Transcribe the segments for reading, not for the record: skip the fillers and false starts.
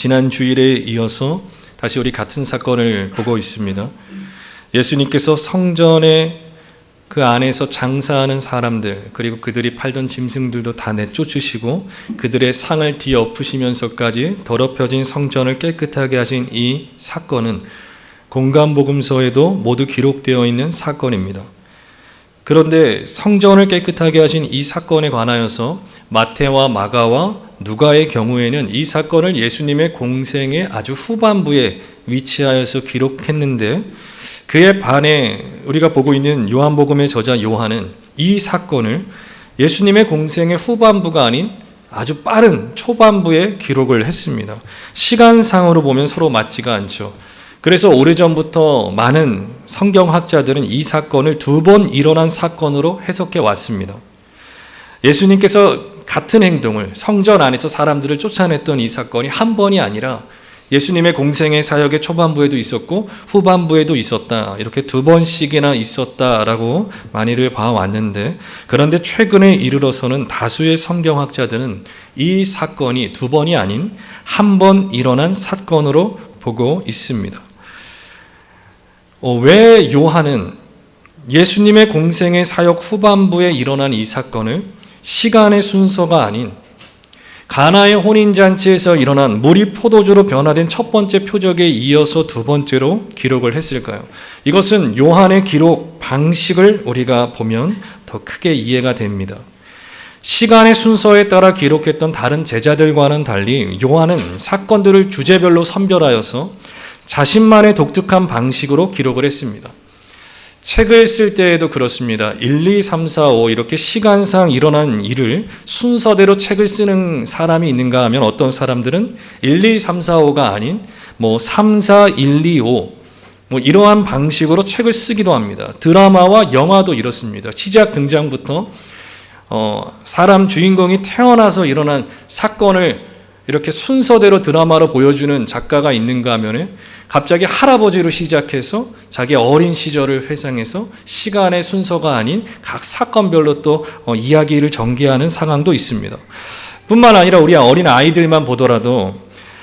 지난 주일에 이어서 다시 우리 같은 사건을 보고 있습니다. 예수님께서 성전에 그 안에서 장사하는 사람들, 그리고 그들이 팔던 짐승들도 다 내쫓으시고 그들의 상을 뒤엎으시면서까지 더럽혀진 성전을 깨끗하게 하신 이 사건은 공간복음서에도 모두 기록되어 있는 사건입니다. 그런데 성전을 깨끗하게 하신 이 사건에 관하여서 마태와 마가와 누가의 경우에는 이 사건을 예수님의 공생의 아주 후반부에 위치하여서 기록했는데, 그에 반해 우리가 보고 있는 요한복음의 저자 요한은 이 사건을 예수님의 공생의 후반부가 아닌 아주 빠른 초반부에 기록을 했습니다. 시간상으로 보면 서로 맞지가 않죠. 그래서 오래전부터 많은 성경학자들은 이 사건을 2번 일어난 사건으로 해석해 왔습니다. 예수님께서 같은 행동을, 성전 안에서 사람들을 쫓아냈던 이 사건이 한 번이 아니라 예수님의 공생의 사역의 초반부에도 있었고 후반부에도 있었다, 이렇게 2번씩이나 있었다라고 많이들 봐왔는데, 그런데 최근에 이르러서는 다수의 성경학자들은 이 사건이 2번이 아닌 한 번 일어난 사건으로 보고 있습니다. 왜 요한은 예수님의 공생의 사역 후반부에 일어난 이 사건을 시간의 순서가 아닌 가나의 혼인잔치에서 일어난 물이 포도주로 변화된 첫 번째 표적에 이어서 2번째로 기록을 했을까요? 이것은 요한의 기록 방식을 우리가 보면 더 크게 이해가 됩니다. 시간의 순서에 따라 기록했던 다른 제자들과는 달리 요한은 사건들을 주제별로 선별하여서 자신만의 독특한 방식으로 기록을 했습니다. 책을 쓸 때에도 그렇습니다. 1, 2, 3, 4, 5 이렇게 시간상 일어난 일을 순서대로 책을 쓰는 사람이 있는가 하면 어떤 사람들은 1, 2, 3, 4, 5가 아닌 3, 4, 1, 2, 5 이러한 방식으로 책을 쓰기도 합니다. 드라마와 영화도 이렇습니다. 시작 등장부터 사람 주인공이 태어나서 일어난 사건을 이렇게 순서대로 드라마로 보여주는 작가가 있는가 하면 갑자기 할아버지로 시작해서 자기 어린 시절을 회상해서 시간의 순서가 아닌 각 사건별로 또 이야기를 전개하는 상황도 있습니다. 뿐만 아니라 우리 어린 아이들만 보더라도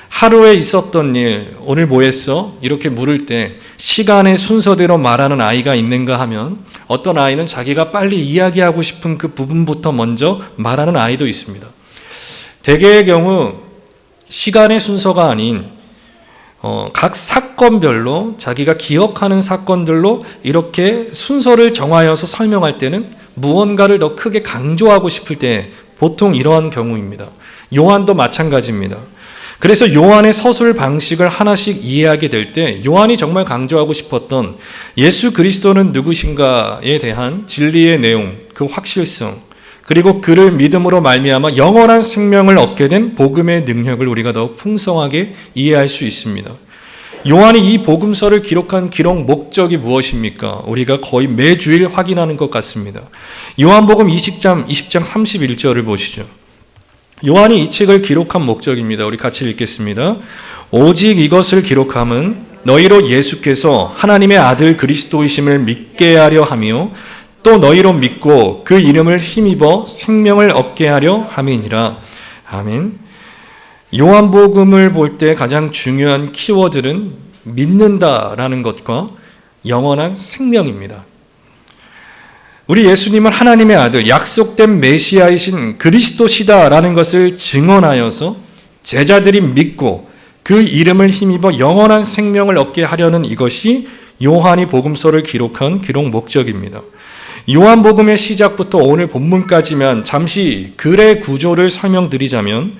하루에 있었던 일, 오늘 뭐 했어? 이렇게 물을 때 시간의 순서대로 말하는 아이가 있는가 하면 어떤 아이는 자기가 빨리 이야기하고 싶은 그 부분부터 먼저 말하는 아이도 있습니다. 대개의 경우 시간의 순서가 아닌 각 사건별로 자기가 기억하는 사건들로 이렇게 순서를 정하여서 설명할 때는 무언가를 더 크게 강조하고 싶을 때 보통 이러한 경우입니다. 요한도 마찬가지입니다. 그래서 요한의 서술 방식을 하나씩 이해하게 될 때 요한이 정말 강조하고 싶었던 예수 그리스도는 누구신가에 대한 진리의 내용, 그 확실성, 그리고 그를 믿음으로 말미암아 영원한 생명을 얻게 된 복음의 능력을 우리가 더 풍성하게 이해할 수 있습니다. 요한이 이 복음서를 기록한 기록 목적이 무엇입니까? 우리가 거의 매주일 확인하는 것 같습니다. 요한복음 20장 31절을 보시죠. 요한이 이 책을 기록한 목적입니다. 우리 같이 읽겠습니다. 오직 이것을 기록함은 너희로 예수께서 하나님의 아들 그리스도이심을 믿게 하려 하며 또 너희로 믿고 그 이름을 힘입어 생명을 얻게 하려 함이니라. 아멘. 요한복음을 볼 때 가장 중요한 키워드는 믿는다라는 것과 영원한 생명입니다. 우리 예수님은 하나님의 아들, 약속된 메시아이신 그리스도시다라는 것을 증언하여서 제자들이 믿고 그 이름을 힘입어 영원한 생명을 얻게 하려는 이것이 요한이 복음서를 기록한 기록 목적입니다. 요한복음의 시작부터 오늘 본문까지만 잠시 글의 구조를 설명드리자면,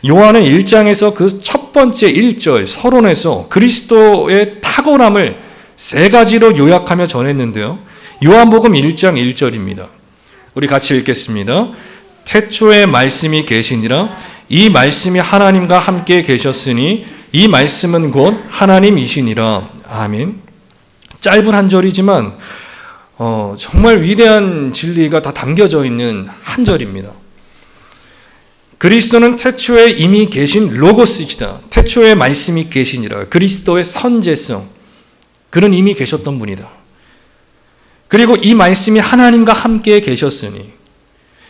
요한은 1장에서 그 첫 번째 1절 서론에서 그리스도의 탁월함을 3가지로 요약하며 전했는데요. 요한복음 1장 1절입니다. 우리 같이 읽겠습니다. 태초에 말씀이 계시니라. 이 말씀이 하나님과 함께 계셨으니 이 말씀은 곧 하나님이시니라. 아멘. 짧은 한 절이지만 정말 위대한 진리가 다 담겨져 있는 한 절입니다. 그리스도는 태초에 이미 계신 로고스이시다. 태초에 말씀이 계시니라. 그리스도의 선제성, 그는 이미 계셨던 분이다. 그리고 이 말씀이 하나님과 함께 계셨으니,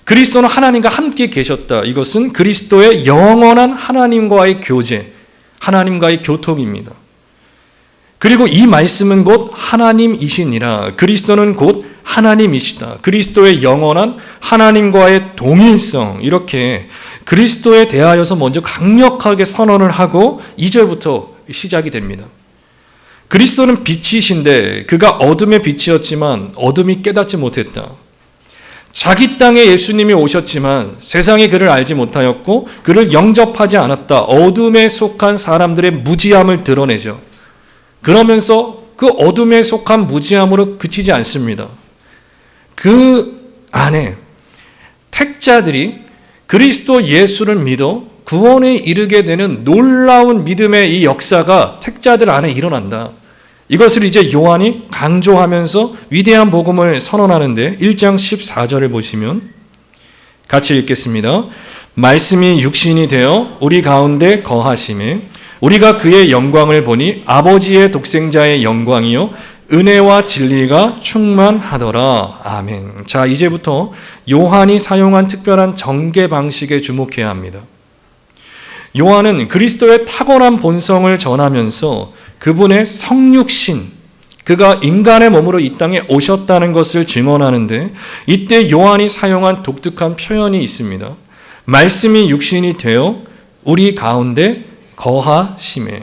그리스도는 하나님과 함께 계셨다. 이것은 그리스도의 영원한 하나님과의 교제, 하나님과의 교통입니다. 그리고 이 말씀은 곧 하나님이시니라. 그리스도는 곧 하나님이시다. 그리스도의 영원한 하나님과의 동일성, 이렇게 그리스도에 대하여서 먼저 강력하게 선언을 하고 2절부터 시작이 됩니다. 그리스도는 빛이신데 그가 어둠의 빛이었지만 어둠이 깨닫지 못했다. 자기 땅에 예수님이 오셨지만 세상이 그를 알지 못하였고 그를 영접하지 않았다. 어둠에 속한 사람들의 무지함을 드러내죠. 그러면서 그 어둠에 속한 무지함으로 그치지 않습니다. 그 안에 택자들이 그리스도 예수를 믿어 구원에 이르게 되는 놀라운 믿음의 이 역사가 택자들 안에 일어난다. 이것을 이제 요한이 강조하면서 위대한 복음을 선언하는데 1장 14절을 보시면 같이 읽겠습니다. 말씀이 육신이 되어 우리 가운데 거하심에 우리가 그의 영광을 보니 아버지의 독생자의 영광이요 은혜와 진리가 충만하더라. 아멘. 자, 이제부터 요한이 사용한 특별한 전개 방식에 주목해야 합니다. 요한은 그리스도의 탁월한 본성을 전하면서 그분의 성육신, 그가 인간의 몸으로 이 땅에 오셨다는 것을 증언하는데 이때 요한이 사용한 독특한 표현이 있습니다. 말씀이 육신이 되어 우리 가운데 거하심에.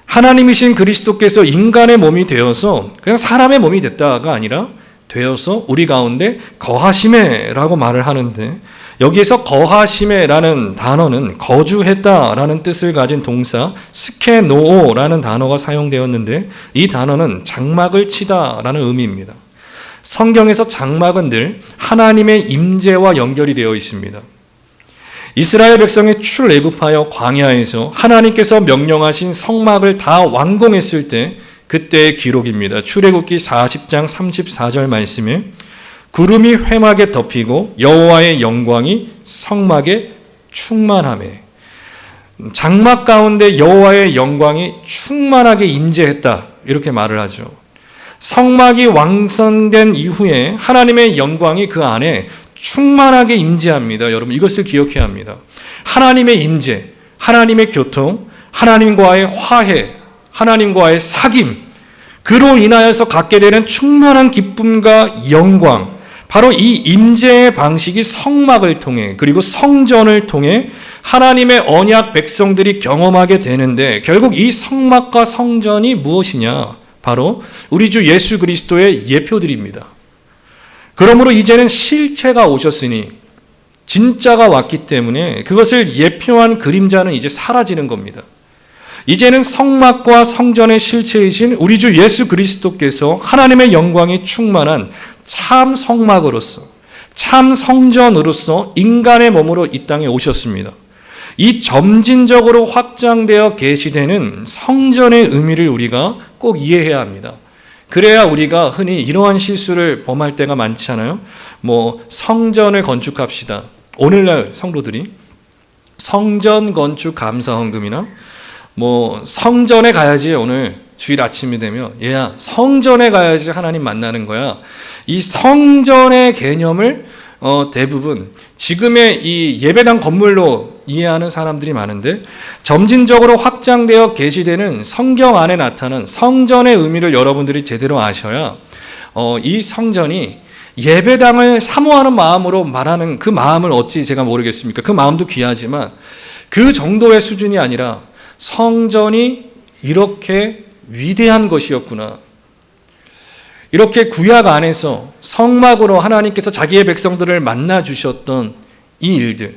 하나님이신 그리스도께서 인간의 몸이 되어서 그냥 사람의 몸이 됐다가 아니라 되어서 우리 가운데 거하심에라고 말을 하는데 여기에서 거하심에라는 단어는 거주했다라는 뜻을 가진 동사 스케노오라는 단어가 사용되었는데 이 단어는 장막을 치다라는 의미입니다. 성경에서 장막은 늘 하나님의 임재와 연결이 되어 있습니다. 이스라엘 백성이 출애굽하여 광야에서 하나님께서 명령하신 성막을 다 완공했을 때 그때의 기록입니다. 출애굽기 40장 34절 말씀에 구름이 회막에 덮이고 여호와의 영광이 성막에 충만하매. 장막 가운데 여호와의 영광이 충만하게 임재했다, 이렇게 말을 하죠. 성막이 완성된 이후에 하나님의 영광이 그 안에 충만하게 임재합니다. 여러분, 이것을 기억해야 합니다. 하나님의 임재, 하나님의 교통, 하나님과의 화해, 하나님과의 사귐, 그로 인하여서 갖게 되는 충만한 기쁨과 영광, 바로 이 임재의 방식이 성막을 통해 그리고 성전을 통해 하나님의 언약 백성들이 경험하게 되는데, 결국 이 성막과 성전이 무엇이냐? 바로 우리 주 예수 그리스도의 예표들입니다. 그러므로 이제는 실체가 오셨으니, 진짜가 왔기 때문에 그것을 예표한 그림자는 이제 사라지는 겁니다. 이제는 성막과 성전의 실체이신 우리 주 예수 그리스도께서 하나님의 영광이 충만한 참 성막으로서, 참 성전으로서 인간의 몸으로 이 땅에 오셨습니다. 이 점진적으로 확장되어 계시되는 성전의 의미를 우리가 꼭 이해해야 합니다. 그래야 우리가 흔히 이러한 실수를 범할 때가 많잖아요. 성전을 건축합시다. 오늘날 성도들이 성전 건축 감사헌금이나 성전에 가야지, 오늘 주일 아침이 되면 얘야 성전에 가야지 하나님 만나는 거야. 이 성전의 개념을 대부분 지금의 이 예배당 건물로 이해하는 사람들이 많은데, 점진적으로 확장되어 계시되는 성경 안에 나타난 성전의 의미를 여러분들이 제대로 아셔야 이 성전이 예배당을 사모하는 마음으로 말하는 그 마음을 어찌 제가 모르겠습니까? 그 마음도 귀하지만 그 정도의 수준이 아니라 성전이 이렇게 위대한 것이었구나, 이렇게 구약 안에서 성막으로 하나님께서 자기의 백성들을 만나 주셨던 이 일들,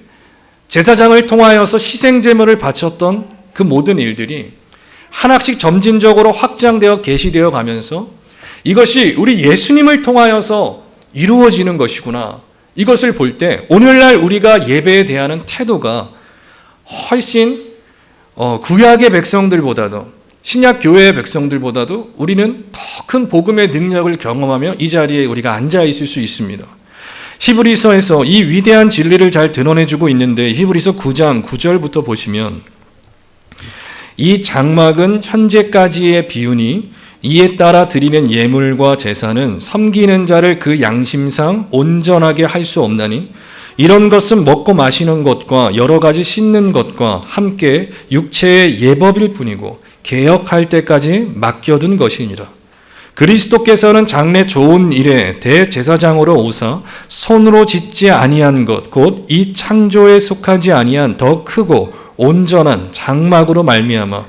제사장을 통하여서 희생제물을 바쳤던 그 모든 일들이 하나씩 점진적으로 확장되어 계시되어 가면서 이것이 우리 예수님을 통하여서 이루어지는 것이구나, 이것을 볼 때 오늘날 우리가 예배에 대하는 태도가 훨씬 구약의 백성들보다도, 신약 교회의 백성들보다도 우리는 더 큰 복음의 능력을 경험하며 이 자리에 우리가 앉아 있을 수 있습니다. 히브리서에서 이 위대한 진리를 잘 드러내주고 있는데, 히브리서 9장 9절부터 보시면 이 장막은 현재까지의 비유니 이에 따라 드리는 예물과 제사는 섬기는 자를 그 양심상 온전하게 할 수 없나니 이런 것은 먹고 마시는 것과 여러 가지 씻는 것과 함께 육체의 예법일 뿐이고 개혁할 때까지 맡겨둔 것이니라. 그리스도께서는 장래 좋은 일에 대제사장으로 오사 손으로 짓지 아니한 것 곧 이 창조에 속하지 아니한 더 크고 온전한 장막으로 말미암아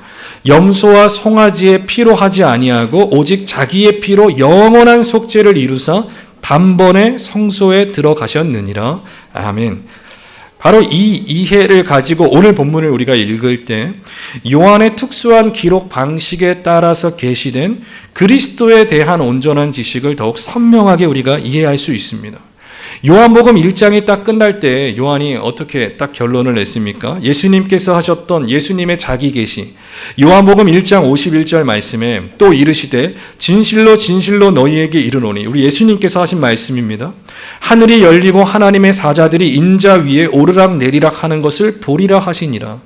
염소와 송아지의 피로 하지 아니하고 오직 자기의 피로 영원한 속죄를 이루사 단번에 성소에 들어가셨느니라. 아멘. 바로 이 이해를 가지고 오늘 본문을 우리가 읽을 때 요한의 특수한 기록 방식에 따라서 계시된 그리스도에 대한 온전한 지식을 더욱 선명하게 우리가 이해할 수 있습니다. 요한복음 1장이 딱 끝날 때 요한이 어떻게 딱 결론을 냈습니까? 예수님께서 하셨던 예수님의 자기 계시, 요한복음 1장 51절 말씀에 또 이르시되 진실로 진실로 너희에게 이르노니, 우리 예수님께서 하신 말씀입니다. 하늘이 열리고 하나님의 사자들이 인자 위에 오르락 내리락 하는 것을 보리라 하시니라.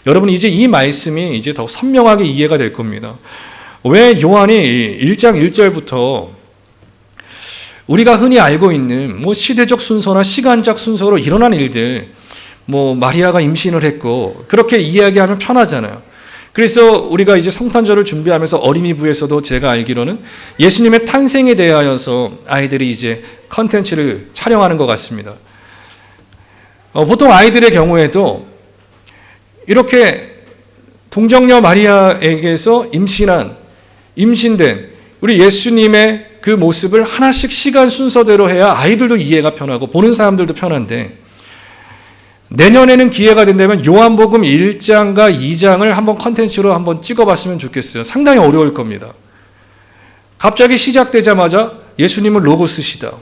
여러분, 이제 이 말씀이 이제 더 선명하게 이해가 될 겁니다. 왜 요한이 1장 1절부터 우리가 흔히 알고 있는 시대적 순서나 시간적 순서로 일어난 일들, 마리아가 임신을 했고 그렇게 이야기하면 편하잖아요. 그래서 우리가 이제 성탄절을 준비하면서 어린이부에서도 제가 알기로는 예수님의 탄생에 대하여서 아이들이 이제 컨텐츠를 촬영하는 것 같습니다. 보통 아이들의 경우에도 이렇게 동정녀 마리아에게서 임신된 우리 예수님의 그 모습을 하나씩 시간 순서대로 해야 아이들도 이해가 편하고 보는 사람들도 편한데, 내년에는 기회가 된다면 요한복음 1장과 2장을 한번 컨텐츠로 한번 찍어봤으면 좋겠어요. 상당히 어려울 겁니다. 갑자기 시작되자마자 예수님은 로고스시다,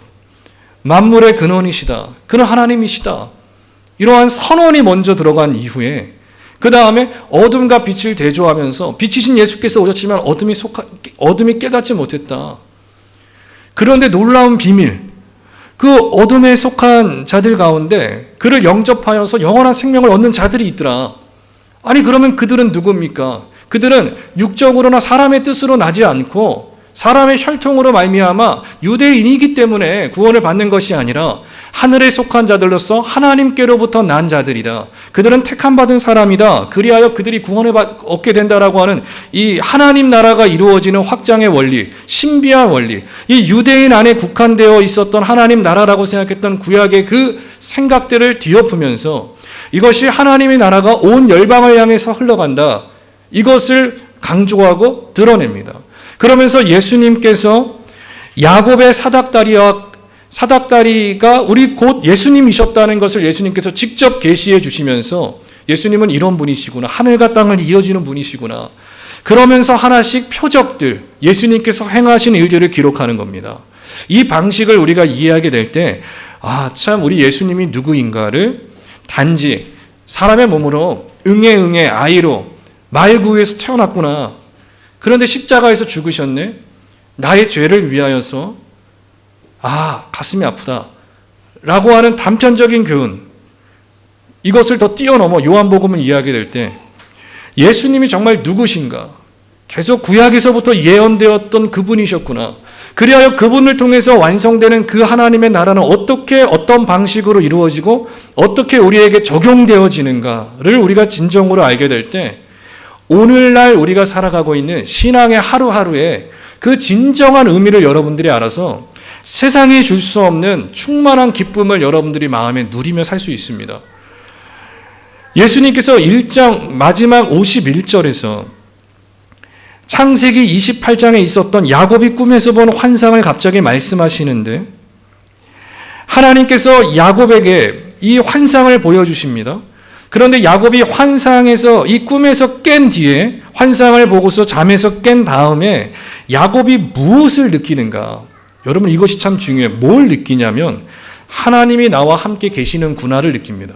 만물의 근원이시다, 그는 하나님이시다, 이러한 선언이 먼저 들어간 이후에 그 다음에 어둠과 빛을 대조하면서 빛이신 예수께서 오셨지만 어둠이 깨닫지 못했다. 그런데 놀라운 비밀, 그 어둠에 속한 자들 가운데 그를 영접하여서 영원한 생명을 얻는 자들이 있더라. 아니, 그러면 그들은 누굽니까? 그들은 육적으로나 사람의 뜻으로 나지 않고 사람의 혈통으로 말미암아 유대인이기 때문에 구원을 받는 것이 아니라 하늘에 속한 자들로서 하나님께로부터 난 자들이다. 그들은 택함받은 사람이다. 그리하여 그들이 구원을 얻게 된다라고 하는 이 하나님 나라가 이루어지는 확장의 원리, 신비한 원리, 이 유대인 안에 국한되어 있었던 하나님 나라라고 생각했던 구약의 그 생각들을 뒤엎으면서 이것이 하나님의 나라가 온 열방을 향해서 흘러간다, 이것을 강조하고 드러냅니다. 그러면서 예수님께서 야곱의 사닥다리가 우리 곧 예수님이셨다는 것을 예수님께서 직접 계시해 주시면서 예수님은 이런 분이시구나, 하늘과 땅을 이어지는 분이시구나, 그러면서 하나씩 표적들, 예수님께서 행하신 일들을 기록하는 겁니다. 이 방식을 우리가 이해하게 될 때 참 우리 예수님이 누구인가를 단지 사람의 몸으로 응애 아이로 말구에서 태어났구나, 그런데 십자가에서 죽으셨네, 나의 죄를 위하여서 가슴이 아프다 라고 하는 단편적인 교훈, 이것을 더 뛰어넘어 요한복음을 이해하게 될 때 예수님이 정말 누구신가, 계속 구약에서부터 예언되었던 그분이셨구나, 그리하여 그분을 통해서 완성되는 그 하나님의 나라는 어떤 방식으로 이루어지고 어떻게 우리에게 적용되어지는가를 우리가 진정으로 알게 될 때 오늘날 우리가 살아가고 있는 신앙의 하루하루에 그 진정한 의미를 여러분들이 알아서 세상이 줄 수 없는 충만한 기쁨을 여러분들이 마음에 누리며 살 수 있습니다. 예수님께서 1장 마지막 51절에서 창세기 28장에 있었던 야곱이 꿈에서 본 환상을 갑자기 말씀하시는데, 하나님께서 야곱에게 이 환상을 보여주십니다. 그런데 야곱이 환상에서 이 꿈에서 깬 뒤에, 환상을 보고서 잠에서 깬 다음에 야곱이 무엇을 느끼는가? 여러분, 이것이 참 중요해요. 뭘 느끼냐면 하나님이 나와 함께 계시는구나를 느낍니다.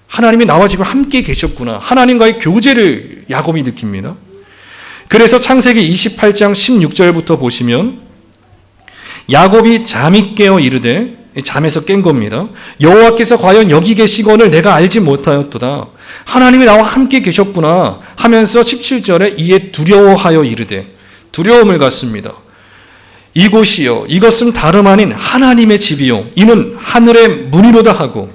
하나님이 나와 지금 함께 계셨구나, 하나님과의 교제를 야곱이 느낍니다. 그래서 창세기 28장 16절부터 보시면 야곱이 잠이 깨어 이르되, 잠에서 깬 겁니다. 여호와께서 과연 여기 계시거늘 내가 알지 못하였도다. 하나님이 나와 함께 계셨구나 하면서 17절에 이에 두려워하여 이르되, 두려움을 갖습니다. 이곳이요 이것은 다름 아닌 하나님의 집이요 이는 하늘의 문이로다 하고,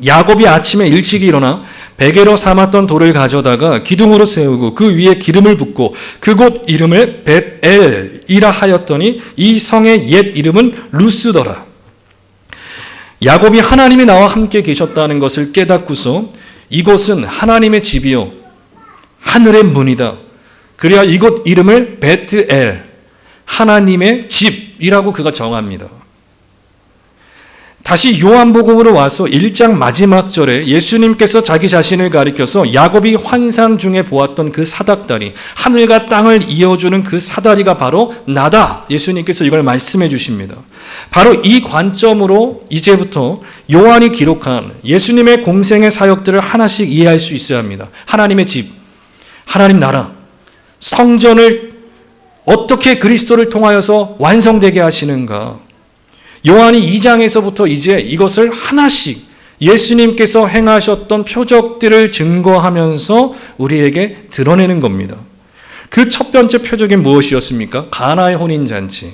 야곱이 아침에 일찍 일어나 베개로 삼았던 돌을 가져다가 기둥으로 세우고 그 위에 기름을 붓고 그곳 이름을 벳엘이라 하였더니 이 성의 옛 이름은 루스더라. 야곱이 하나님이 나와 함께 계셨다는 것을 깨닫고서 이곳은 하나님의 집이요 하늘의 문이다. 그래야 이곳 이름을 벳엘, 하나님의 집이라고 그가 정합니다. 다시 요한복음으로 와서 1장 마지막 절에 예수님께서 자기 자신을 가리켜서 야곱이 환상 중에 보았던 그 사닥다리, 하늘과 땅을 이어주는 그 사다리가 바로 나다. 예수님께서 이걸 말씀해 주십니다. 바로 이 관점으로 이제부터 요한이 기록한 예수님의 공생의 사역들을 하나씩 이해할 수 있어야 합니다. 하나님의 집, 하나님 나라, 성전을 어떻게 그리스도를 통하여서 완성되게 하시는가. 요한이 2장에서부터 이제 이것을 하나씩 예수님께서 행하셨던 표적들을 증거하면서 우리에게 드러내는 겁니다. 그 첫 번째 표적이 무엇이었습니까? 가나의 혼인잔치.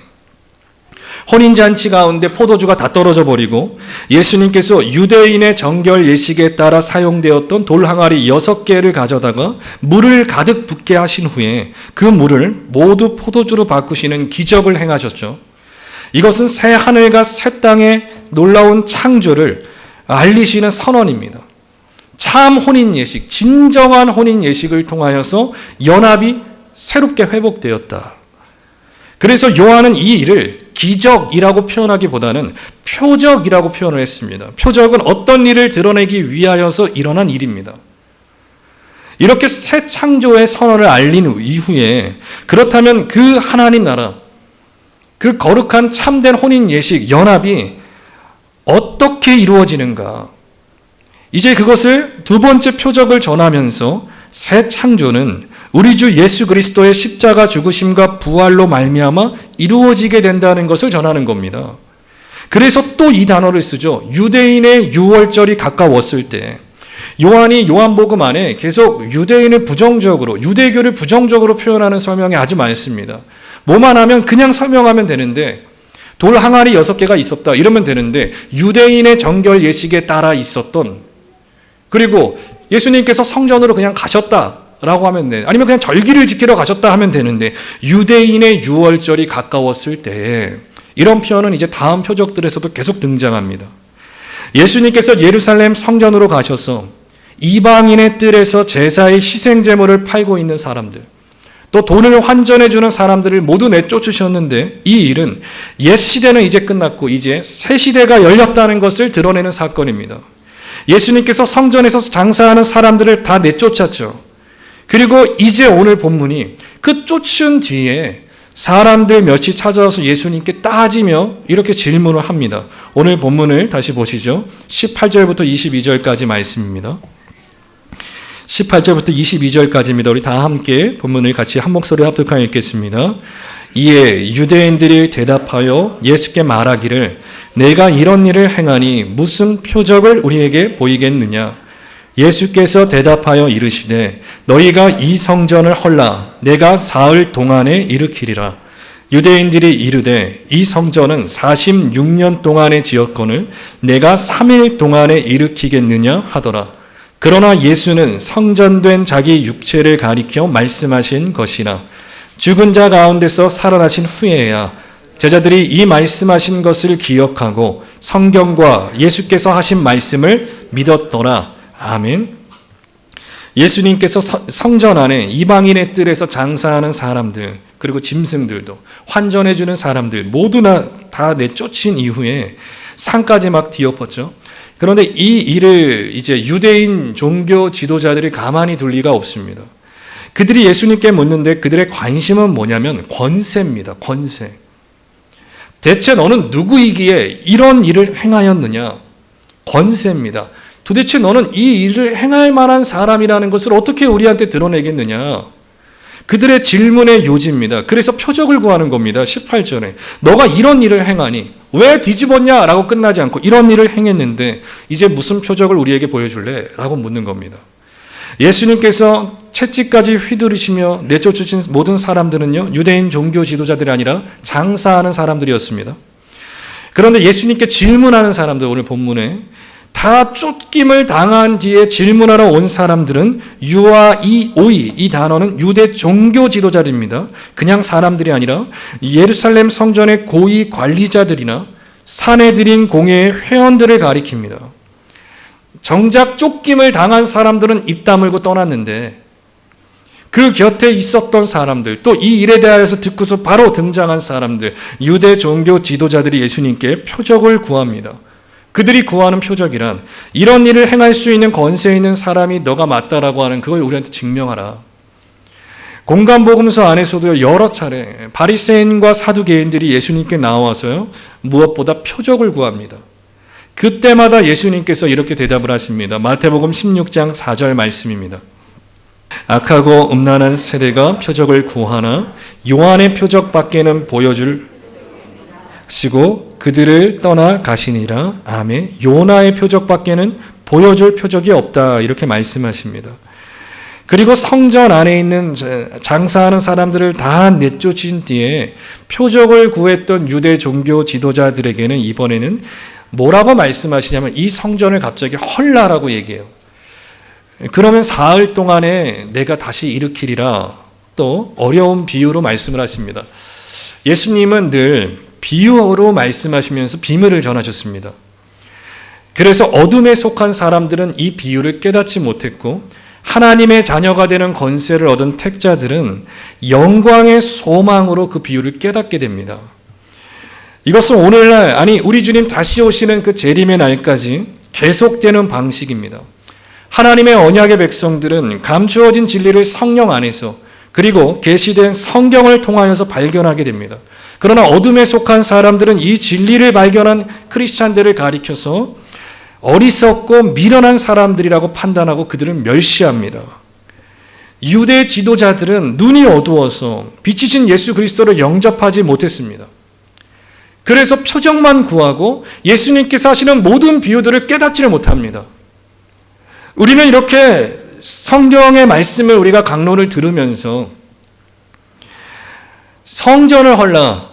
혼인잔치 가운데 포도주가 다 떨어져 버리고 예수님께서 유대인의 정결 예식에 따라 사용되었던 돌 항아리 6개를 가져다가 물을 가득 붓게 하신 후에 그 물을 모두 포도주로 바꾸시는 기적을 행하셨죠. 이것은 새 하늘과 새 땅의 놀라운 창조를 알리시는 선언입니다. 참 혼인 예식, 진정한 혼인 예식을 통하여서 연합이 새롭게 회복되었다. 그래서 요한은 이 일을 기적이라고 표현하기보다는 표적이라고 표현을 했습니다. 표적은 어떤 일을 드러내기 위하여서 일어난 일입니다. 이렇게 새 창조의 선언을 알린 이후에 그렇다면 그 하나님 나라, 그 거룩한 참된 혼인 예식, 연합이 어떻게 이루어지는가? 이제 그것을 두 번째 표적을 전하면서 새 창조는 우리 주 예수 그리스도의 십자가 죽으심과 부활로 말미암아 이루어지게 된다는 것을 전하는 겁니다. 그래서 또 이 단어를 쓰죠. 유대인의 유월절이 가까웠을 때 요한이 요한복음 안에 계속 유대인을 부정적으로, 유대교를 부정적으로 표현하는 설명이 아주 많습니다. 뭐만 하면 그냥 설명하면 되는데 돌 항아리 6개가 있었다 이러면 되는데 유대인의 정결 예식에 따라 있었던, 그리고 예수님께서 성전으로 그냥 가셨다라고 하면 돼. 아니면 그냥 절기를 지키러 가셨다 하면 되는데 유대인의 유월절이 가까웠을 때, 이런 표현은 이제 다음 표적들에서도 계속 등장합니다. 예수님께서 예루살렘 성전으로 가셔서 이방인의 뜰에서 제사의 희생제물을 팔고 있는 사람들, 또 돈을 환전해 주는 사람들을 모두 내쫓으셨는데 이 일은 옛 시대는 이제 끝났고 이제 새 시대가 열렸다는 것을 드러내는 사건입니다. 예수님께서 성전에서 장사하는 사람들을 다 내쫓았죠. 그리고 이제 오늘 본문이 그 쫓은 뒤에 사람들 몇이 찾아와서 예수님께 따지며 이렇게 질문을 합니다. 오늘 본문을 다시 보시죠. 18절부터 22절까지 말씀입니다. 18절부터 22절까지입니다. 우리 다 함께 본문을 같이 한 목소리로 합독하여 읽겠습니다. 이에 유대인들이 대답하여 예수께 말하기를 내가 이런 일을 행하니 무슨 표적을 우리에게 보이겠느냐? 예수께서 대답하여 이르시되 너희가 이 성전을 헐라 내가 사흘 동안에 일으키리라. 유대인들이 이르되 이 성전은 46년 동안에 지었거늘 내가 3일 동안에 일으키겠느냐 하더라. 그러나 예수는 성전된 자기 육체를 가리켜 말씀하신 것이라. 죽은 자 가운데서 살아나신 후에야 제자들이 이 말씀하신 것을 기억하고 성경과 예수께서 하신 말씀을 믿었더라. 아멘. 예수님께서 성전 안에 이방인의 뜰에서 장사하는 사람들, 그리고 짐승들도 환전해 주는 사람들 모두 다 내쫓은 이후에 산까지 막 뒤엎었죠. 그런데 이 일을 이제 유대인 종교 지도자들이 가만히 둘 리가 없습니다. 그들이 예수님께 묻는데 그들의 관심은 뭐냐면 권세입니다. 권세. 대체 너는 누구이기에 이런 일을 행하였느냐? 권세입니다. 도대체 너는 이 일을 행할 만한 사람이라는 것을 어떻게 우리한테 드러내겠느냐? 그들의 질문의 요지입니다. 그래서 표적을 구하는 겁니다. 18절에 너가 이런 일을 행하니 왜 뒤집었냐? 라고 끝나지 않고 이런 일을 행했는데 이제 무슨 표적을 우리에게 보여줄래? 라고 묻는 겁니다. 예수님께서 채찍까지 휘두르시며 내쫓으신 모든 사람들은요, 유대인 종교 지도자들이 아니라 장사하는 사람들이었습니다. 그런데 예수님께 질문하는 사람들, 오늘 본문에 다 쫓김을 당한 뒤에 질문하러 온 사람들은 유아 오이, 이 단어는 유대 종교 지도자들입니다. 그냥 사람들이 아니라 예루살렘 성전의 고위 관리자들이나 사내들인 공회의 회원들을 가리킵니다. 정작 쫓김을 당한 사람들은 입 다물고 떠났는데 그 곁에 있었던 사람들, 또 이 일에 대하여서 듣고서 바로 등장한 사람들, 유대 종교 지도자들이 예수님께 표적을 구합니다. 그들이 구하는 표적이란 이런 일을 행할 수 있는 권세 있는 사람이 너가 맞다라고 하는 그걸 우리한테 증명하라. 공간복음서 안에서도 여러 차례 바리새인과 사두개인들이 예수님께 나와서요, 무엇보다 표적을 구합니다. 그때마다 예수님께서 이렇게 대답을 하십니다. 마태복음 16장 4절 말씀입니다. 악하고 음란한 세대가 표적을 구하나 요한의 표적밖에는 보여줄 시고 그들을 떠나 가시니라. 아멘. 요나의 표적밖에는 보여줄 표적이 없다, 이렇게 말씀하십니다. 그리고 성전 안에 있는 장사하는 사람들을 다 내쫓은 뒤에 표적을 구했던 유대 종교 지도자들에게는 이번에는 뭐라고 말씀하시냐면 이 성전을 갑자기 헐라라고 얘기해요. 그러면 사흘 동안에 내가 다시 일으키리라, 또 어려운 비유로 말씀을 하십니다. 예수님은 늘 비유로 말씀하시면서 비밀을 전하셨습니다. 그래서 어둠에 속한 사람들은 이 비유를 깨닫지 못했고 하나님의 자녀가 되는 권세를 얻은 택자들은 영광의 소망으로 그 비유를 깨닫게 됩니다. 이것은 오늘날, 아니 우리 주님 다시 오시는 그 재림의 날까지 계속되는 방식입니다. 하나님의 언약의 백성들은 감추어진 진리를 성령 안에서 그리고 계시된 성경을 통하여서 발견하게 됩니다. 그러나 어둠에 속한 사람들은 이 진리를 발견한 크리스찬들을 가리켜서 어리석고 미련한 사람들이라고 판단하고 그들을 멸시합니다. 유대 지도자들은 눈이 어두워서 빛이신 예수 그리스도를 영접하지 못했습니다. 그래서 표적만 구하고 예수님께서 하시는 모든 비유들을 깨닫지를 못합니다. 우리는 이렇게 성경의 말씀을 우리가 강론을 들으면서 성전을 헐라,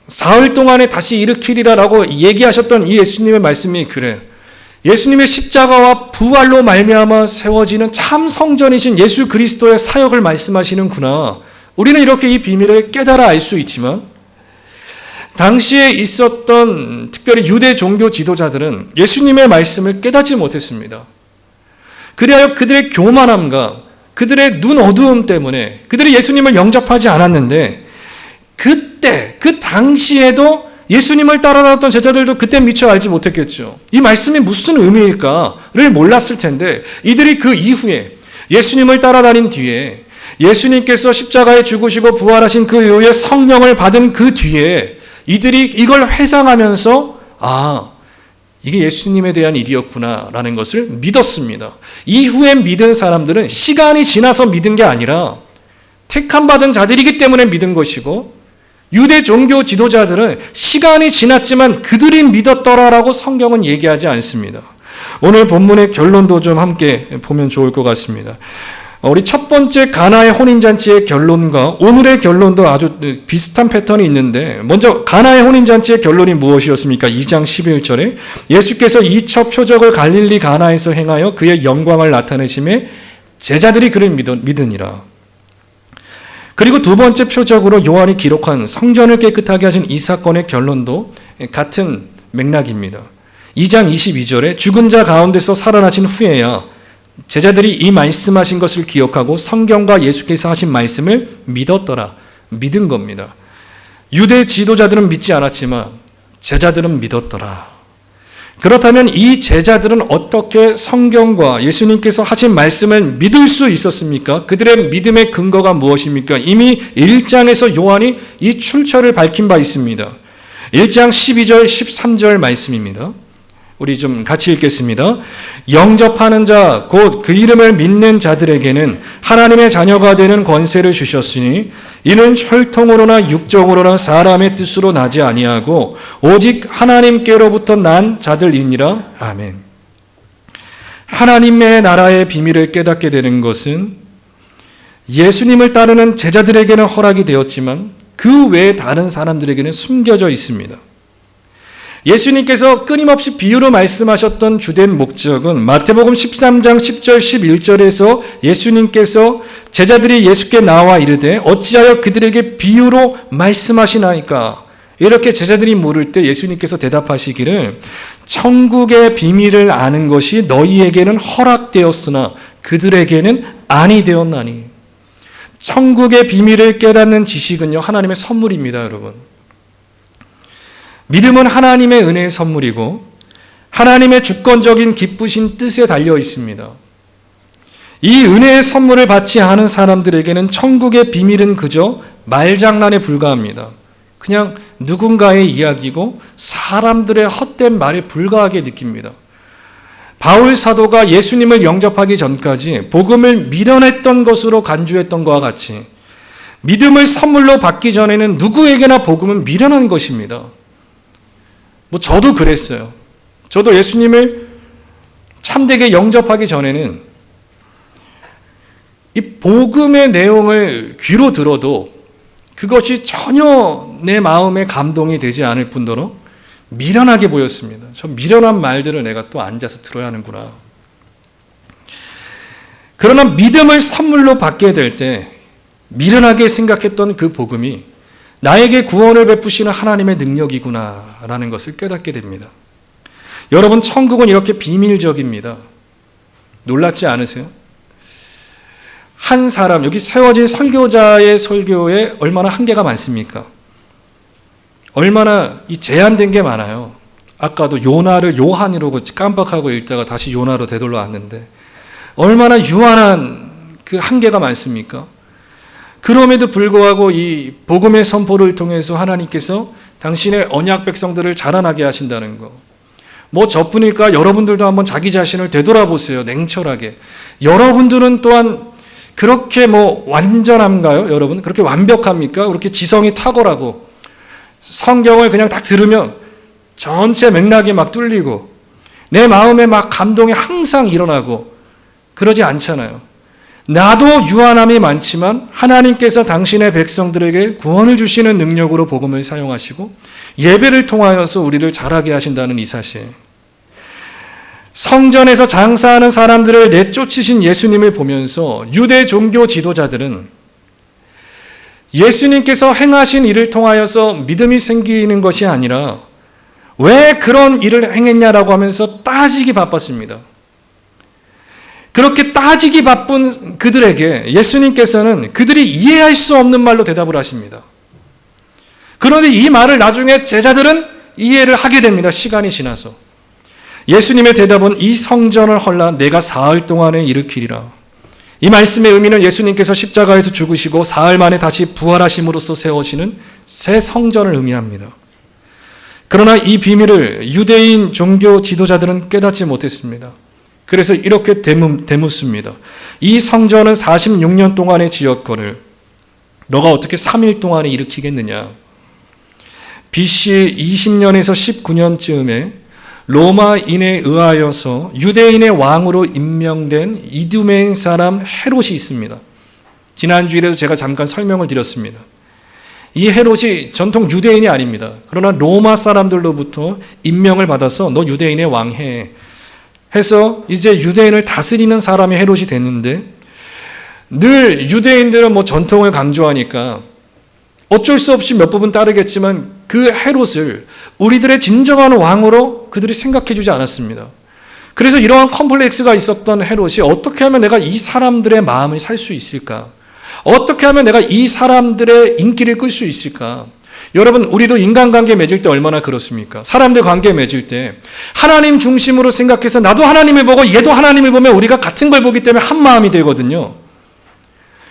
사흘 동안에 다시 일으키리라라고 얘기하셨던 이 예수님의 말씀이 그래요. 예수님의 십자가와 부활로 말미암아 세워지는 참 성전이신 예수 그리스도의 사역을 말씀하시는구나. 우리는 이렇게 이 비밀을 깨달아 알 수 있지만 당시에 있었던 특별히 유대 종교 지도자들은 예수님의 말씀을 깨닫지 못했습니다. 그리하여 그들의 교만함과 그들의 눈 어두움 때문에 그들이 예수님을 영접하지 않았는데 그때 그 당시에도 예수님을 따라다녔던 제자들도 그때 미처 알지 못했겠죠. 이 말씀이 무슨 의미일까를 몰랐을 텐데 이들이 그 이후에 예수님을 따라다닌 뒤에 예수님께서 십자가에 죽으시고 부활하신 그 이후에 성령을 받은 그 뒤에 이들이 이걸 회상하면서 이게 예수님에 대한 일이었구나라는 것을 믿었습니다. 이후에 믿은 사람들은 시간이 지나서 믿은 게 아니라 택함받은 자들이기 때문에 믿은 것이고 유대 종교 지도자들은 시간이 지났지만 그들이 믿었더라라고 성경은 얘기하지 않습니다. 오늘 본문의 결론도 좀 함께 보면 좋을 것 같습니다. 우리 첫 번째 가나의 혼인잔치의 결론과 오늘의 결론도 아주 비슷한 패턴이 있는데 먼저 가나의 혼인잔치의 결론이 무엇이었습니까? 2장 11절에 예수께서 이 첫 표적을 갈릴리 가나에서 행하여 그의 영광을 나타내심에 제자들이 그를 믿으니라. 그리고 두 번째 표적으로 요한이 기록한 성전을 깨끗하게 하신 이 사건의 결론도 같은 맥락입니다. 2장 22절에 죽은 자 가운데서 살아나신 후에야 제자들이 이 말씀하신 것을 기억하고 성경과 예수께서 하신 말씀을 믿었더라. 믿은 겁니다. 유대 지도자들은 믿지 않았지만 제자들은 믿었더라. 그렇다면 이 제자들은 어떻게 성경과 예수님께서 하신 말씀을 믿을 수 있었습니까? 그들의 믿음의 근거가 무엇입니까? 이미 1장에서 요한이 이 출처를 밝힌 바 있습니다. 1장 12절 13절 말씀입니다. 우리 좀 같이 읽겠습니다. 영접하는 자, 곧 그 이름을 믿는 자들에게는 하나님의 자녀가 되는 권세를 주셨으니 이는 혈통으로나 육정으로나 사람의 뜻으로 나지 아니하고 오직 하나님께로부터 난 자들이니라. 아멘. 하나님의 나라의 비밀을 깨닫게 되는 것은 예수님을 따르는 제자들에게는 허락이 되었지만 그 외에 다른 사람들에게는 숨겨져 있습니다. 예수님께서 끊임없이 비유로 말씀하셨던 주된 목적은 마태복음 13장 10절 11절에서 예수님께서 제자들이 예수께 나와 이르되 어찌하여 그들에게 비유로 말씀하시나이까? 이렇게 제자들이 물을 때 예수님께서 대답하시기를 천국의 비밀을 아는 것이 너희에게는 허락되었으나 그들에게는 아니 되었나니. 천국의 비밀을 깨닫는 지식은요, 하나님의 선물입니다, 여러분. 믿음은 하나님의 은혜의 선물이고 하나님의 주권적인 기쁘신 뜻에 달려 있습니다. 이 은혜의 선물을 받지 않은 사람들에게는 천국의 비밀은 그저 말장난에 불과합니다. 그냥 누군가의 이야기고 사람들의 헛된 말에 불과하게 느낍니다. 바울 사도가 예수님을 영접하기 전까지 복음을 미련했던 것으로 간주했던 것과 같이 믿음을 선물로 받기 전에는 누구에게나 복음은 미련한 것입니다. 저도 그랬어요. 저도 예수님을 참되게 영접하기 전에는 이 복음의 내용을 귀로 들어도 그것이 전혀 내 마음에 감동이 되지 않을 뿐더러 미련하게 보였습니다. 저 미련한 말들을 내가 또 앉아서 들어야 하는구나. 그러나 믿음을 선물로 받게 될 때 미련하게 생각했던 그 복음이 나에게 구원을 베푸시는 하나님의 능력이구나라는 것을 깨닫게 됩니다. 여러분, 천국은 이렇게 비밀적입니다. 놀랍지 않으세요? 한 사람, 여기 세워진 설교자의 설교에 얼마나 한계가 많습니까? 얼마나 이 제한된 게 많아요. 아까도 요나를 요한이라고 깜빡하고 읽다가 다시 요나로 되돌려 왔는데 얼마나 유한한 그 한계가 많습니까? 그럼에도 불구하고 이 복음의 선포를 통해서 하나님께서 당신의 언약 백성들을 자라나게 하신다는 거. 저뿐일까? 여러분들도 한번 자기 자신을 되돌아보세요. 냉철하게. 여러분들은 또한 그렇게 완전한가요? 여러분? 그렇게 완벽합니까? 그렇게 지성이 탁월하고 성경을 그냥 딱 들으면 전체 맥락이 막 뚫리고 내 마음에 막 감동이 항상 일어나고 그러지 않잖아요. 나도 유한함이 많지만 하나님께서 당신의 백성들에게 구원을 주시는 능력으로 복음을 사용하시고 예배를 통하여서 우리를 자라게 하신다는 이 사실. 성전에서 장사하는 사람들을 내쫓으신 예수님을 보면서 유대 종교 지도자들은 예수님께서 행하신 일을 통하여서 믿음이 생기는 것이 아니라 왜 그런 일을 행했냐라고 하면서 따지기 바빴습니다. 그렇게 따지기 바쁜 그들에게 예수님께서는 그들이 이해할 수 없는 말로 대답을 하십니다. 그런데 이 말을 나중에 제자들은 이해를 하게 됩니다. 시간이 지나서. 예수님의 대답은 이 성전을 헐라 내가 사흘 동안에 일으키리라. 이 말씀의 의미는 예수님께서 십자가에서 죽으시고 사흘 만에 다시 부활하심으로써 세워지는 새 성전을 의미합니다. 그러나 이 비밀을 유대인 종교 지도자들은 깨닫지 못했습니다. 그래서 이렇게 되묻습니다. 이 성전은 46년 동안에 지었거늘 너가 어떻게 3일 동안에 일으키겠느냐. BC 20년에서 19년쯤에 로마인에 의하여서 유대인의 왕으로 임명된 이두메인 사람 헤롯이 있습니다. 지난주일에도 제가 잠깐 설명을 드렸습니다. 이 헤롯이 전통 유대인이 아닙니다. 그러나 로마 사람들로부터 임명을 받아서 너 유대인의 왕해 해서 이제 유대인을 다스리는 사람이 헤롯이 됐는데 늘 유대인들은 전통을 강조하니까 어쩔 수 없이 몇 부분 따르겠지만 그 헤롯을 우리들의 진정한 왕으로 그들이 생각해 주지 않았습니다. 그래서 이러한 컴플렉스가 있었던 헤롯이 어떻게 하면 내가 이 사람들의 마음을 살 수 있을까? 어떻게 하면 내가 이 사람들의 인기를 끌 수 있을까? 여러분, 우리도 인간관계 맺을 때 얼마나 그렇습니까? 사람들 관계 맺을 때 하나님 중심으로 생각해서 나도 하나님을 보고 얘도 하나님을 보면 우리가 같은 걸 보기 때문에 한 마음이 되거든요.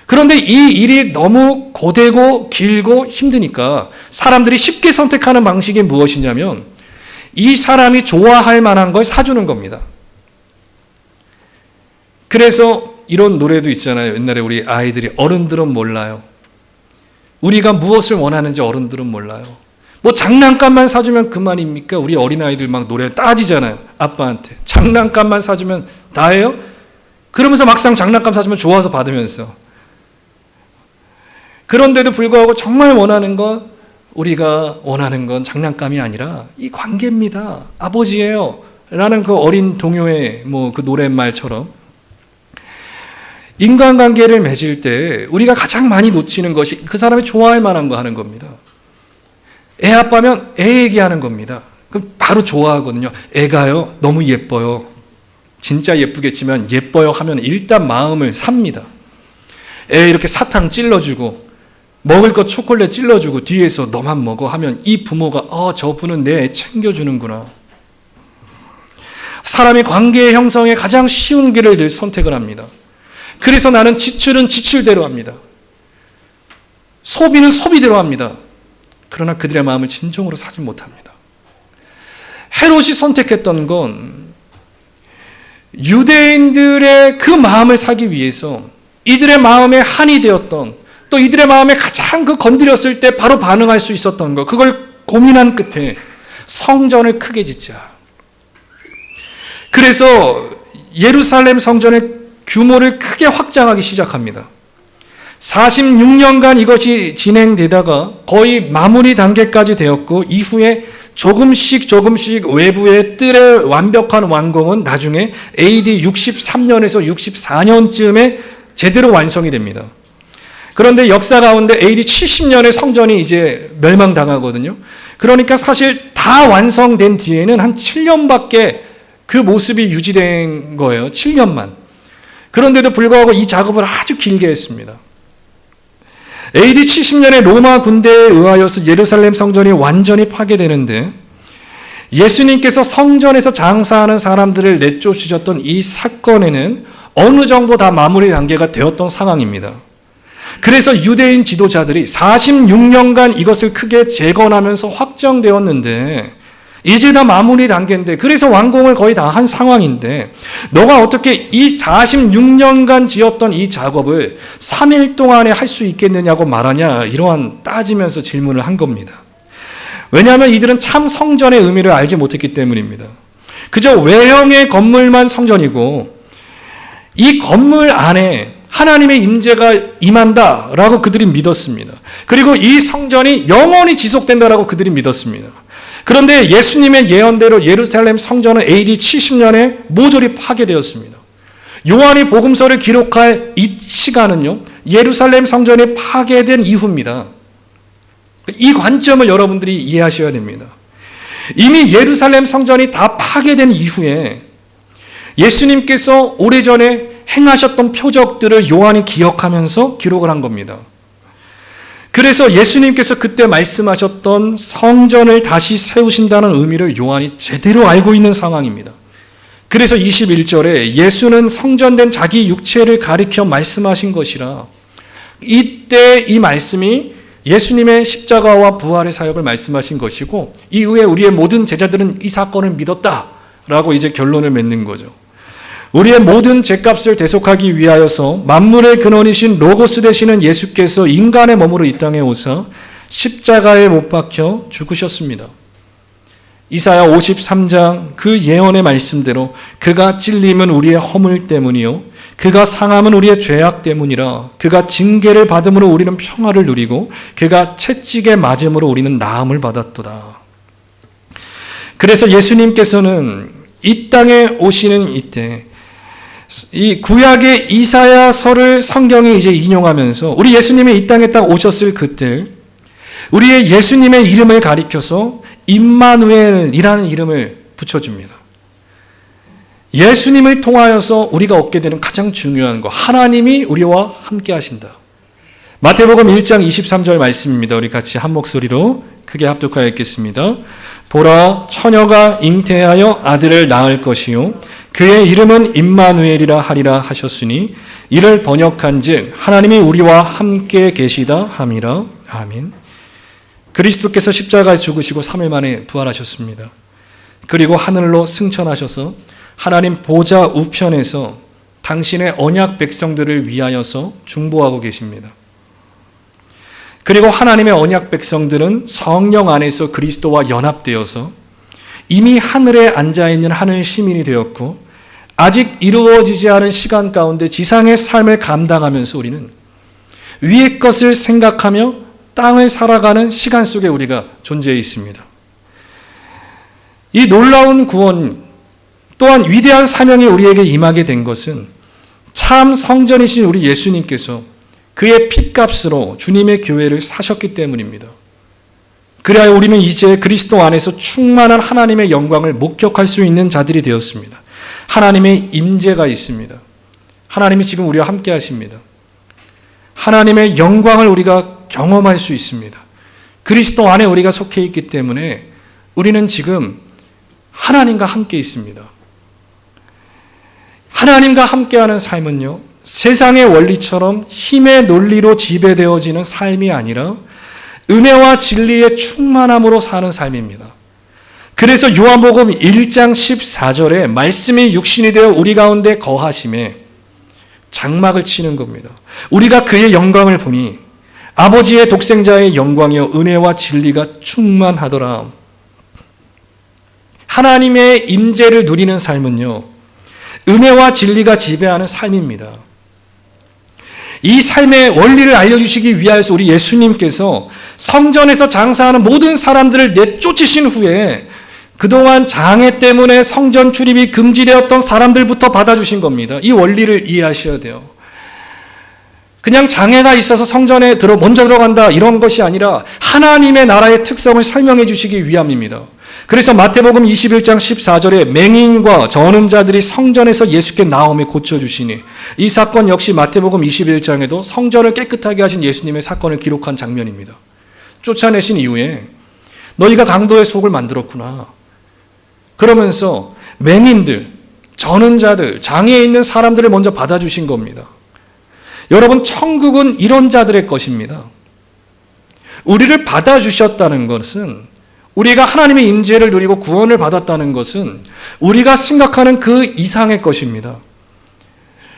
그런데 이 일이 너무 고되고 길고 힘드니까 사람들이 쉽게 선택하는 방식이 무엇이냐면 이 사람이 좋아할 만한 걸 사주는 겁니다. 그래서 이런 노래도 있잖아요. 옛날에 우리 아이들이 어른들은 몰라요. 우리가 무엇을 원하는지 어른들은 몰라요. 장난감만 사주면 그만입니까? 우리 어린아이들 막 노래 따지잖아요. 아빠한테. 장난감만 사주면 다예요? 그러면서 막상 장난감 사주면 좋아서 받으면서. 그런데도 불구하고 정말 원하는 건, 우리가 원하는 건 장난감이 아니라 이 관계입니다. 아버지예요. 라는 그 어린 동요의 그 노랫말처럼 인간관계를 맺을 때 우리가 가장 많이 놓치는 것이 그 사람이 좋아할 만한 거 하는 겁니다. 애 아빠면 애 얘기하는 겁니다. 그럼 바로 좋아하거든요. 애가요, 너무 예뻐요. 진짜 예쁘겠지만 예뻐요 하면 일단 마음을 삽니다. 애 이렇게 사탕 찔러주고 먹을 거 초콜릿 찔러주고 뒤에서 너만 먹어 하면 이 부모가 저분은 내 애 챙겨주는구나. 사람이 관계 형성에 가장 쉬운 길을 늘 선택을 합니다. 그래서 나는 지출은 지출대로 합니다. 소비는 소비대로 합니다. 그러나 그들의 마음을 진정으로 사지 못합니다. 헤롯이 선택했던 건 유대인들의 그 마음을 사기 위해서 이들의 마음에 한이 되었던, 또 이들의 마음에 가장 건드렸을 때 바로 반응할 수 있었던 것, 그걸 고민한 끝에 성전을 크게 짓자. 그래서 예루살렘 성전의 규모를 크게 확장하기 시작합니다. 46년간 이것이 진행되다가 거의 마무리 단계까지 되었고, 이후에 조금씩 외부의 뜰의 완벽한 완공은 나중에 AD 63년에서 64년쯤에 제대로 완성이 됩니다. 그런데 역사 가운데 AD 70년에 성전이 이제 멸망당하거든요. 그러니까 사실 다 완성된 뒤에는 한 7년밖에 그 모습이 유지된 거예요. 7년만. 그런데도 불구하고 이 작업을 아주 길게 했습니다. AD 70년에 로마 군대에 의하여서 예루살렘 성전이 완전히 파괴되는데, 예수님께서 성전에서 장사하는 사람들을 내쫓으셨던 이 사건에는 어느 정도 다 마무리 단계가 되었던 상황입니다. 그래서 유대인 지도자들이 46년간 이것을 크게 재건하면서 확정되었는데, 이제 다 마무리 단계인데, 그래서 완공을 거의 다 한 상황인데, 너가 어떻게 이 46년간 지었던 이 작업을 3일 동안에 할 수 있겠느냐고 말하냐, 이러한 따지면서 질문을 한 겁니다. 왜냐하면 이들은 참 성전의 의미를 알지 못했기 때문입니다. 그저 외형의 건물만 성전이고, 이 건물 안에 하나님의 임재가 임한다라고 그들이 믿었습니다. 그리고 이 성전이 영원히 지속된다라고 그들이 믿었습니다. 그런데 예수님의 예언대로 예루살렘 성전은 AD 70년에 모조리 파괴되었습니다. 요한이 복음서를 기록할 이 시간은요, 예루살렘 성전이 파괴된 이후입니다. 이 관점을 여러분들이 이해하셔야 됩니다. 이미 예루살렘 성전이 다 파괴된 이후에 예수님께서 오래전에 행하셨던 표적들을 요한이 기억하면서 기록을 한 겁니다. 그래서 예수님께서 그때 말씀하셨던 성전을 다시 세우신다는 의미를 요한이 제대로 알고 있는 상황입니다. 그래서 21절에 예수는 성전된 자기 육체를 가리켜 말씀하신 것이라, 이때 이 말씀이 예수님의 십자가와 부활의 사역을 말씀하신 것이고, 이후에 우리의 모든 제자들은 이 사건을 믿었다라고 이제 결론을 맺는 거죠. 우리의 모든 죄값을 대속하기 위하여서 만물의 근원이신 로고스 되시는 예수께서 인간의 몸으로 이 땅에 오사 십자가에 못 박혀 죽으셨습니다. 이사야 53장 그 예언의 말씀대로 그가 찔림은 우리의 허물 때문이요 그가 상함은 우리의 죄악 때문이라. 그가 징계를 받음으로 우리는 평화를 누리고 그가 채찍에 맞음으로 우리는 나음을 받았도다. 그래서 예수님께서는 이 땅에 오시는 이때 이 구약의 이사야서를 성경에 이제 인용하면서 우리 예수님이 이 땅에 딱 오셨을 그때 우리의 예수님의 이름을 가리켜서 임마누엘이라는 이름을 붙여줍니다. 예수님을 통하여서 우리가 얻게 되는 가장 중요한 것, 하나님이 우리와 함께 하신다. 마태복음 1장 23절 말씀입니다. 우리 같이 한 목소리로 크게 합독하여 읽겠습니다. 보라, 처녀가 잉태하여 아들을 낳을 것이요 그의 이름은 임마누엘이라 하리라 하셨으니 이를 번역한즉 하나님이 우리와 함께 계시다 함이라. 아멘. 그리스도께서 십자가에 죽으시고 3일 만에 부활하셨습니다. 그리고 하늘로 승천하셔서 하나님 보좌 우편에서 당신의 언약 백성들을 위하여서 중보하고 계십니다. 그리고 하나님의 언약 백성들은 성령 안에서 그리스도와 연합되어서 이미 하늘에 앉아있는 하늘 시민이 되었고 아직 이루어지지 않은 시간 가운데 지상의 삶을 감당하면서 우리는 위의 것을 생각하며 땅을 살아가는 시간 속에 우리가 존재해 있습니다. 이 놀라운 구원 또한 위대한 사명이 우리에게 임하게 된 것은 참 성전이신 우리 예수님께서 그의 핏값으로 주님의 교회를 사셨기 때문입니다. 그래야 우리는 이제 그리스도 안에서 충만한 하나님의 영광을 목격할 수 있는 자들이 되었습니다. 하나님의 임재가 있습니다. 하나님이 지금 우리와 함께 하십니다. 하나님의 영광을 우리가 경험할 수 있습니다. 그리스도 안에 우리가 속해 있기 때문에 우리는 지금 하나님과 함께 있습니다. 하나님과 함께하는 삶은요, 세상의 원리처럼 힘의 논리로 지배되어지는 삶이 아니라 은혜와 진리의 충만함으로 사는 삶입니다. 그래서 요한복음 1장 14절에 말씀이 육신이 되어 우리 가운데 거하심에 장막을 치는 겁니다. 우리가 그의 영광을 보니 아버지의 독생자의 영광이요 은혜와 진리가 충만하더라. 하나님의 임재를 누리는 삶은요, 은혜와 진리가 지배하는 삶입니다. 이 삶의 원리를 알려주시기 위하여서 우리 예수님께서 성전에서 장사하는 모든 사람들을 내쫓으신 후에 그동안 장애 때문에 성전 출입이 금지되었던 사람들부터 받아주신 겁니다. 이 원리를 이해하셔야 돼요. 그냥 장애가 있어서 성전에 먼저 들어간다 이런 것이 아니라 하나님의 나라의 특성을 설명해 주시기 위함입니다. 그래서 마태복음 21장 14절에 맹인과 저는 자들이 성전에서 예수께 나오며 고쳐주시니, 이 사건 역시 마태복음 21장에도 성전을 깨끗하게 하신 예수님의 사건을 기록한 장면입니다. 쫓아내신 이후에 너희가 강도의 속을 만들었구나. 그러면서 맹인들, 저는 자들, 장애에 있는 사람들을 먼저 받아주신 겁니다. 여러분, 천국은 이런 자들의 것입니다. 우리를 받아주셨다는 것은, 우리가 하나님의 임재를 누리고 구원을 받았다는 것은 우리가 생각하는 그 이상의 것입니다.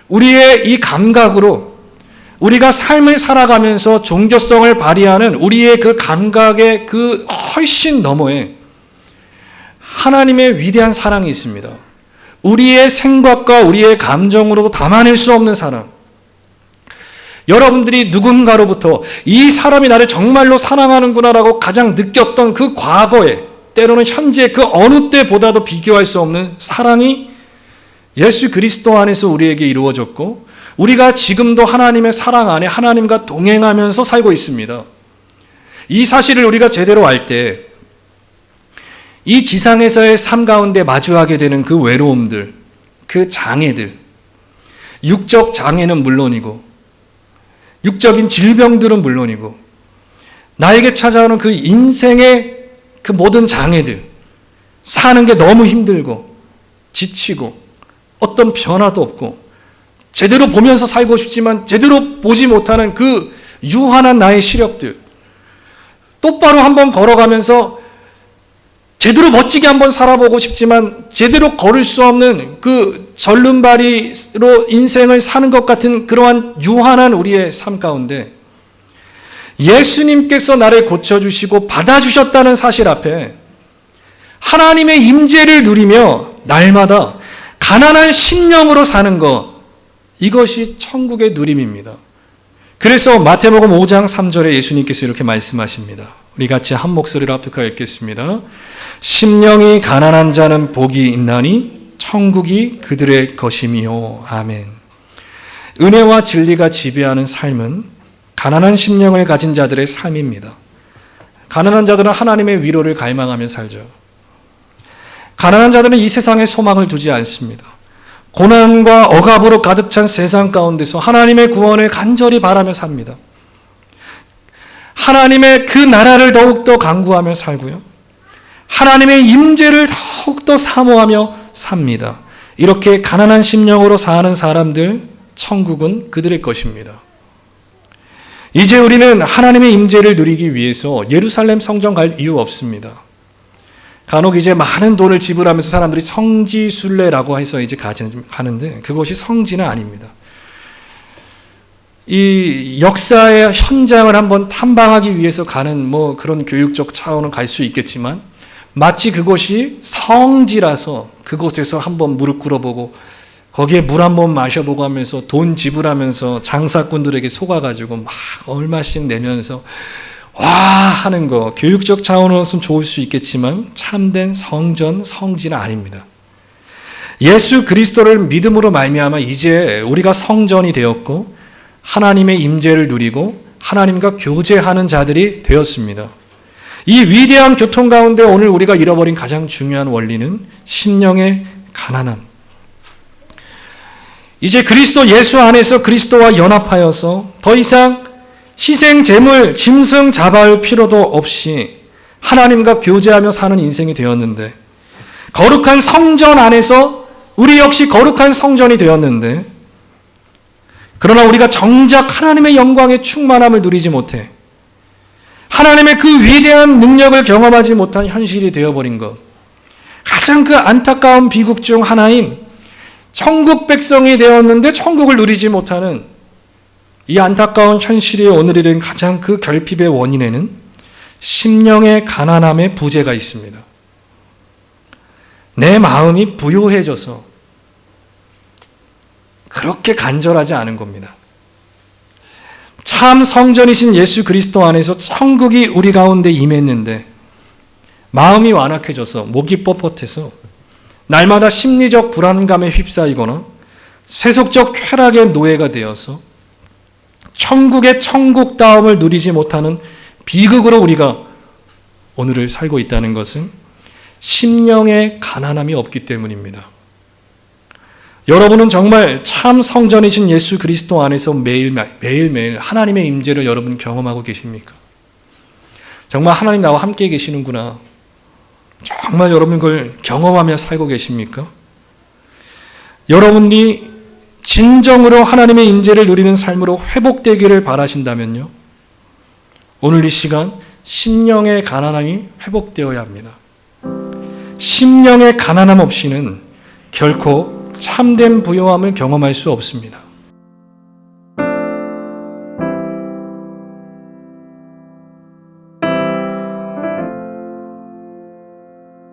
우리의 이 감각으로 우리가 삶을 살아가면서 종교성을 발휘하는 우리의 그 감각의 그 훨씬 너머에 하나님의 위대한 사랑이 있습니다. 우리의 생각과 우리의 감정으로도 담아낼 수 없는 사랑. 여러분들이 누군가로부터 이 사람이 나를 정말로 사랑하는구나라고 가장 느꼈던 그 과거에, 때로는 현재 그 어느 때보다도 비교할 수 없는 사랑이 예수 그리스도 안에서 우리에게 이루어졌고, 우리가 지금도 하나님의 사랑 안에 하나님과 동행하면서 살고 있습니다. 이 사실을 우리가 제대로 알 때 이 지상에서의 삶 가운데 마주하게 되는 그 외로움들, 그 장애들, 육적 장애는 물론이고 육적인 질병들은 물론이고 나에게 찾아오는 그 인생의 그 모든 장애들, 사는 게 너무 힘들고 지치고 어떤 변화도 없고 제대로 보면서 살고 싶지만 제대로 보지 못하는 그 유한한 나의 시력들, 똑바로 한번 걸어가면서 제대로 멋지게 한번 살아보고 싶지만 제대로 걸을 수 없는 그 절름발이로 인생을 사는 것 같은 그러한 유한한 우리의 삶 가운데 예수님께서 나를 고쳐주시고 받아주셨다는 사실 앞에 하나님의 임재를 누리며 날마다 가난한 심령으로 사는 것, 이것이 천국의 누림입니다. 그래서 마태복음 5장 3절에 예수님께서 이렇게 말씀하십니다. 우리 같이 한 목소리로 합독하여 읽겠습니다. 심령이 가난한 자는 복이 있나니 천국이 그들의 것이미요. 아멘. 은혜와 진리가 지배하는 삶은 가난한 심령을 가진 자들의 삶입니다. 가난한 자들은 하나님의 위로를 갈망하며 살죠. 가난한 자들은 이 세상에 소망을 두지 않습니다. 고난과 억압으로 가득 찬 세상 가운데서 하나님의 구원을 간절히 바라며 삽니다. 하나님의 그 나라를 더욱더 강구하며 살고요, 하나님의 임재를 더욱더 사모하며 삽니다. 이렇게 가난한 심령으로 사는 사람들, 천국은 그들의 것입니다. 이제 우리는 하나님의 임재를 누리기 위해서 예루살렘 성전 갈 이유 없습니다. 간혹 이제 많은 돈을 지불하면서 사람들이 성지순례라고 해서 이제 가는데 그것이 성지는 아닙니다. 이 역사의 현장을 한번 탐방하기 위해서 가는 뭐 그런 교육적 차원은 갈 수 있겠지만 마치 그것이 성지라서 그곳에서 한번 무릎 꿇어보고 거기에 물 한번 마셔보고 하면서 돈 지불하면서 장사꾼들에게 속아가지고 막 얼마씩 내면서 와 하는 거, 교육적 차원으로서는 좋을 수 있겠지만 참된 성전, 성지는 아닙니다. 예수 그리스도를 믿음으로 말미암아 이제 우리가 성전이 되었고 하나님의 임재를 누리고 하나님과 교제하는 자들이 되었습니다. 이 위대한 교통 가운데 오늘 우리가 잃어버린 가장 중요한 원리는 심령의 가난함. 이제 그리스도 예수 안에서 그리스도와 연합하여서 더 이상 희생, 제물, 짐승 잡아올 필요도 없이 하나님과 교제하며 사는 인생이 되었는데, 거룩한 성전 안에서 우리 역시 거룩한 성전이 되었는데, 그러나 우리가 정작 하나님의 영광의 충만함을 누리지 못해 하나님의 그 위대한 능력을 경험하지 못한 현실이 되어버린 것, 가장 그 안타까운 비극 중 하나인 천국 백성이 되었는데 천국을 누리지 못하는 이 안타까운 현실이 오늘이 된 가장 그 결핍의 원인에는 심령의 가난함의 부재가 있습니다. 내 마음이 부요해져서 그렇게 간절하지 않은 겁니다. 참 성전이신 예수 그리스도 안에서 천국이 우리 가운데 임했는데 마음이 완악해져서 목이 뻣뻣해서 날마다 심리적 불안감에 휩싸이거나 세속적 쾌락의 노예가 되어서 천국의 천국다움을 누리지 못하는 비극으로 우리가 오늘을 살고 있다는 것은 심령의 가난함이 없기 때문입니다. 여러분은 정말 참 성전이신 예수 그리스도 안에서 매일매일 하나님의 임재를 여러분 경험하고 계십니까? 정말 하나님 나와 함께 계시는구나. 정말 여러분 그걸 경험하며 살고 계십니까? 여러분이 진정으로 하나님의 임재를 누리는 삶으로 회복되기를 바라신다면요, 오늘 이 시간 심령의 가난함이 회복되어야 합니다. 심령의 가난함 없이는 결코 참된 부요함을 경험할 수 없습니다.